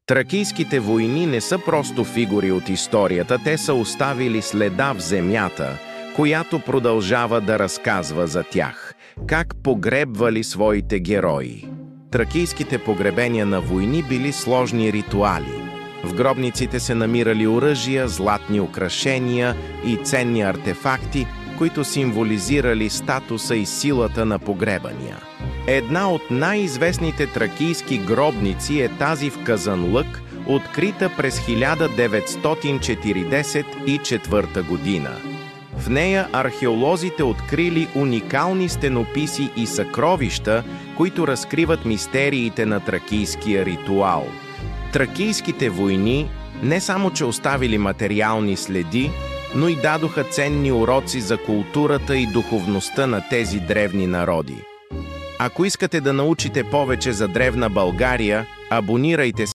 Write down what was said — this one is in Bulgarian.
Тракийските войни не са просто фигури от историята, те са оставили следа в земята, която продължава да разказва за тях. Как погребвали своите герои. Тракийските погребения на войни били сложни ритуали. В гробниците се намирали оръжия, златни украшения и ценни артефакти, които символизирали статуса и силата на погребания. Една от най-известните тракийски гробници е тази в Казанлък, открита през 1944 година. В нея археолозите открили уникални стенописи и съкровища, които разкриват мистериите на тракийския ритуал. Тракийските войни не само че оставили материални следи, но и дадоха ценни уроци за културата и духовността на тези древни народи. Ако искате да научите повече за древна България, абонирайте се